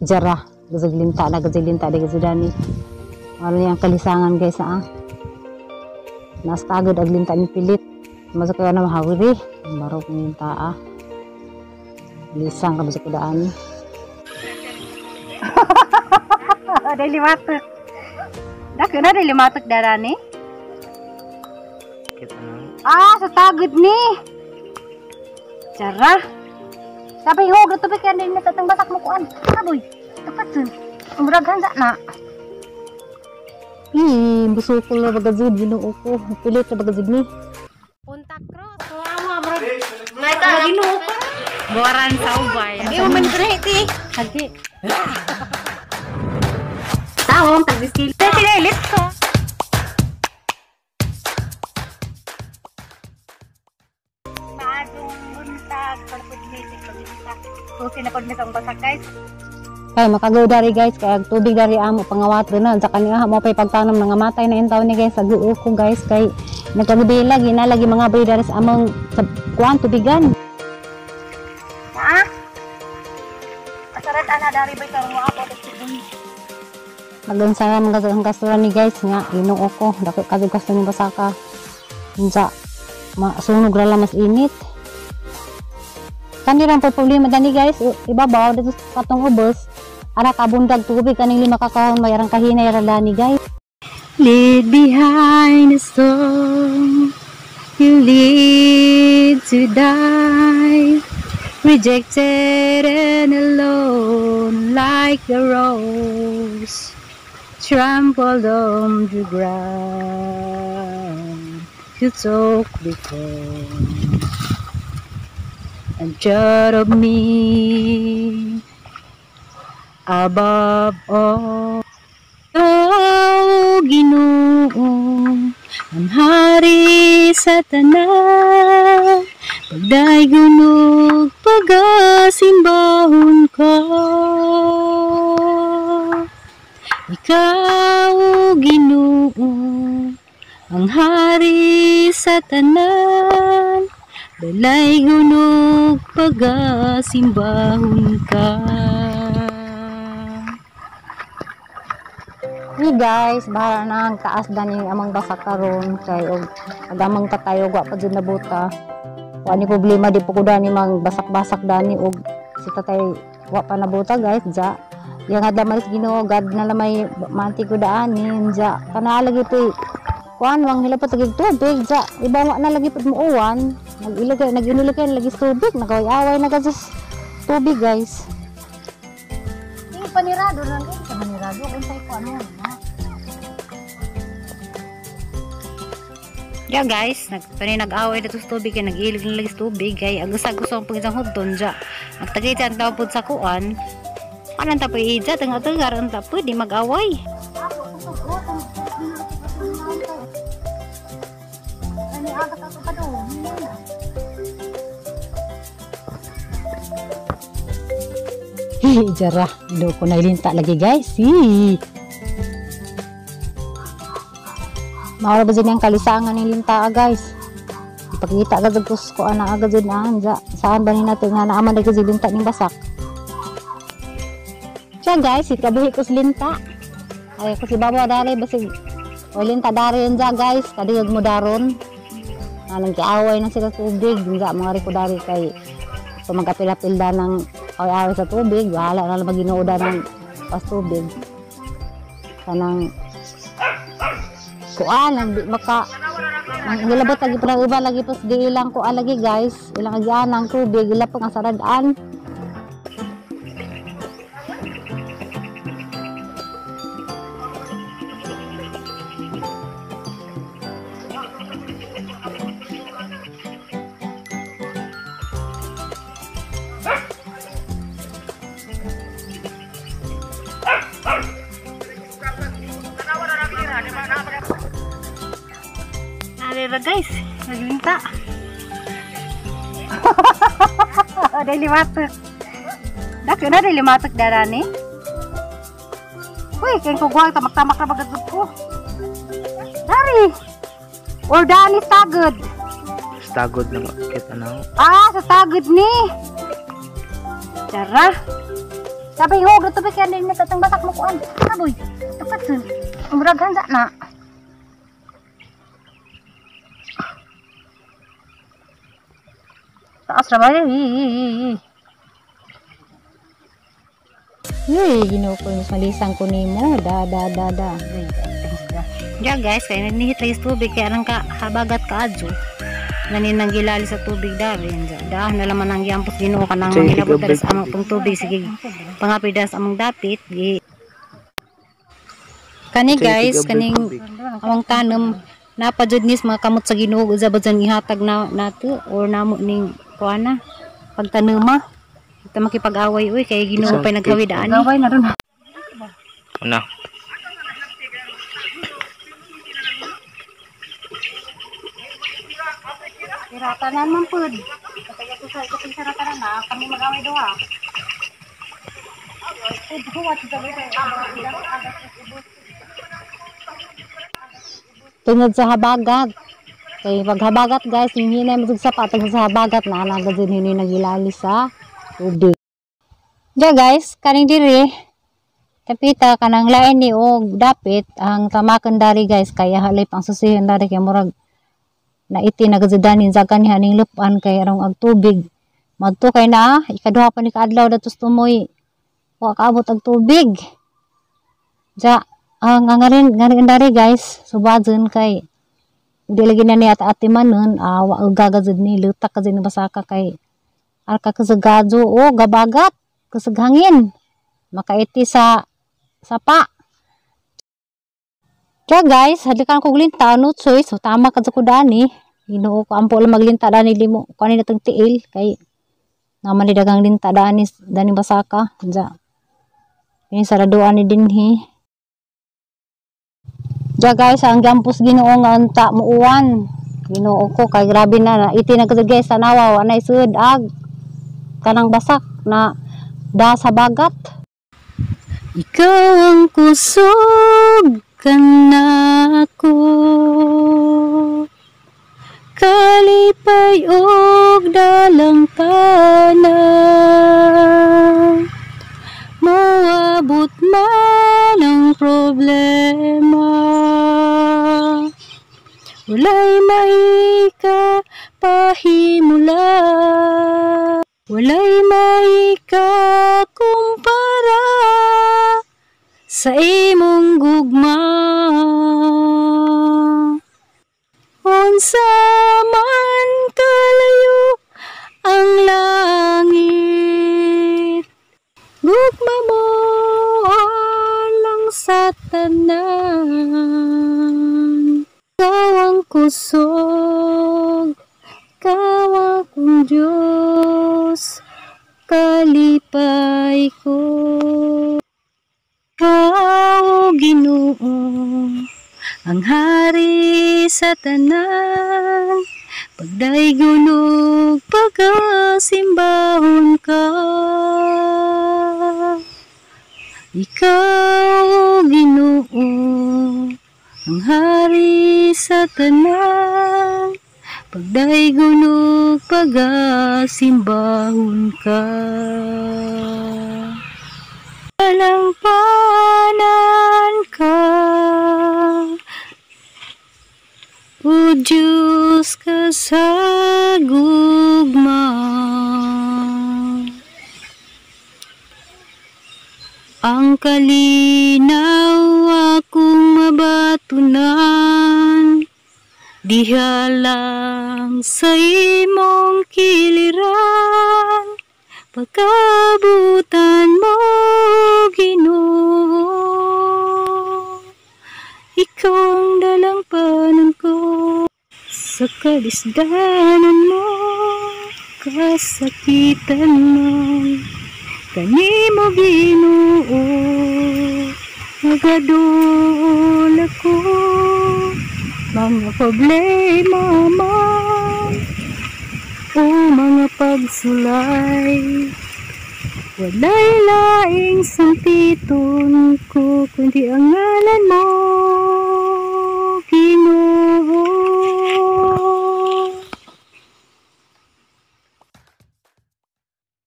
Jarah, gazaglinta na gazaglinta di gazudani. Ano yang kalisangan guys Nas tagod aglinta ni pilit. Masuk ka na mahawiri. Marok minta Lisang ka masuk daan. Ada 5. Dah kena ada 5 darah ni. Sa tagod ni. Jarah. Sabi ho, gato pa kaya din natatang basak mo kuan. Aboy, dapat dun. Umuraghan sa na. Busukol na bagazid, ginoo ko. Pilit na bagazid ni. Punta cross, wala bro. May ta ginoo ko. Boran sa ubay. Di mo man kreti. Hagi. Tawong tagdiskil. Sinilit ko. Okay na pag misang basak guys. Kay makagaw dari guys kay tubig dari amo pangawat na sa kaniya mo pay pagtanom nga matay na intaw ni guys sa guo ko guys kay nagkagubila ginalagi mga bri dari sa among kuan tubigan. Asarat ana dari bay karong apo tigin. Magansara mga kasura ni guys nga Ginoo ko dako kadug kasto ni basaka. Unsa masunog ra mas init. Kanirang problema dani guys, ibabaw dito sa katong ubos, ara kabundag tubig kaning 5 kakahon mayarang kahinay ra dani guys. Leave behind the storm, you lead to die, rejected and alone like a rose, trampled on the ground, you took before. And judge of me above all. Oh, Ginoo, ang hari sa tanan, pagdaygunog pagasimbahon ka. Ikaw, Ginoo, ang hari sa tanan, balay gunog pagasimbahon ka. Hey guys, bahala na ang taas dani amang basak karon kay og agamang katayo wa pa jud nabuta. Wa ni problema di po kuda ni mang basak-basak dani og si tatay wa pa nabuta guys ja. Yang ada malis Ginoo God na lamay manti ko daanin ja. Kana lagi to kuan wang hilapot lagi tubig ja. Ibawa na lagi pud mo uwan. Nag-inilagay lagi tubig, nagaway na gasos tubig guys. Ini panirado lang din sa panirado unsay ko ano na. Ya guys, nag-away dito sa tubig kay nag-ilig na lagi tubig kay agus-agus ang pag-isang hudon ja. Nagtagay ang tao pud sa kuan. Kanan ta pa ija tengah-tengah ran ta pud di mag-away. Jarah, do ko nailinta lagi guys. Mawala ba dyan yung kalisangan ng linta guys. Ipakita agad ko ana agad dyan anja. Saan ba natin nga naaman na kasi linta ng basak. Siya guys, ikabuhi ko si linta. Ay ko si babaw dari basig. O linta dari yan dyan guys. Kadigag mo daron. Anong kiaway na sila tubig. Dyan mga riko dari kay so magkapila-pilda ng away sa tubig, wala na lang maginooda ng pas tubig. Kanang kuan di maka gilabot lagi pa iba lagi pas di ilang kuan lagi guys, ilang agyan ng tubig ila pang asaradaan. Narira guys, naglinta. Ada 5. Dah kena ada 5 darah ni. Wih, kaya ko guwag tamak-tamak na bagat ko. Dari. Or dani stagod. Stagod na makita na. Sa stagod ni. Jarah. Tapi hog dito pa kaya din tatang basak mo kuan. Kaboy. Tapat sun. Umraghan sa na. Taas ra ba? Ginoo ko mas malisang ko nimo. Da. Ya guys, kaya nanihit lang yung tubig kaya nang habagat ka adyo. Naninang gilali sa tubig darin. Daan na laman ang giampos Ginoo ka nang hilabot daras among pang tubig sige pangapidas among dapit. Kani guys, kaning among tanom napadjud nis mga kamot sa Ginoo usabad sa ihatag na nato or namo ning kuana pagtanema. Kita makipag-away uy kay Ginoo pay naghawidaan. Away na ron. Ano? Iratanan man pud. Kaya ko sa kaping saratanan na kami mag-away duha. Tungod sa habagat. Kay paghabagat guys, hindi na mo sa patag sa habagat na nagazin hini nagilali sa tubig. Ja guys, kaning diri tapita kanang lain ni og dapit ang tamakan dari guys kaya halip ang susihan dari kay murag na iti nagazudanin zagan ni haning lupan kay arong ag tubig madto kay na ikaduha pa ni kaadlaw datos tumoy wa kaabot ag tubig ja ang ngarin dari guys subadzen kay di lagi na ni ati manon wa gagazud ni lutak kazin basaka kay arka kasagadzo o gabagat kasaghangin makaiti sa sapa. Kaya guys, halikan ko glinta no choice so tama ka sa kudani. Ginoo ko ampo lang maglinta dani limo kani natag tiil kay naman ni dagang linta dani basaka. Ja. Ini saraduan ni dinhi. Ja guys, ang gampus Ginoo nga unta muuwan. Ginoo ko kay grabe na iti na kasagay sa nawa wa na isud ag kanang basak na da sa bagat. Ikaw ang kusog kanako kalipay og dalang tanan moabot man ang problema walay maika pahimula walay maika kumpara sa imong gugma unsa man kalayo ang langit gugma mo alang sa tanan ikaw ang kusog ikaw akong Diyos kalipay ko ikaw Ginoo ang hari sa tanan pagdaygon pagasimbahon ka ikaw Ginoo ang hari sa tanan pagdaygon pagasimbahon ka walang panan ka o Diyos ka sa gugma ang kalinaw akong mabatunan diha lang sa imong kiliran pagkabutan mo Ginoo ikaw ang dalang panan ko sa kadisdanan mo kasakitan mo kanimo Ginoo nagadul ako mga problema man o mga pagsulay walay laing sampiton ko kundi ang ngalan mo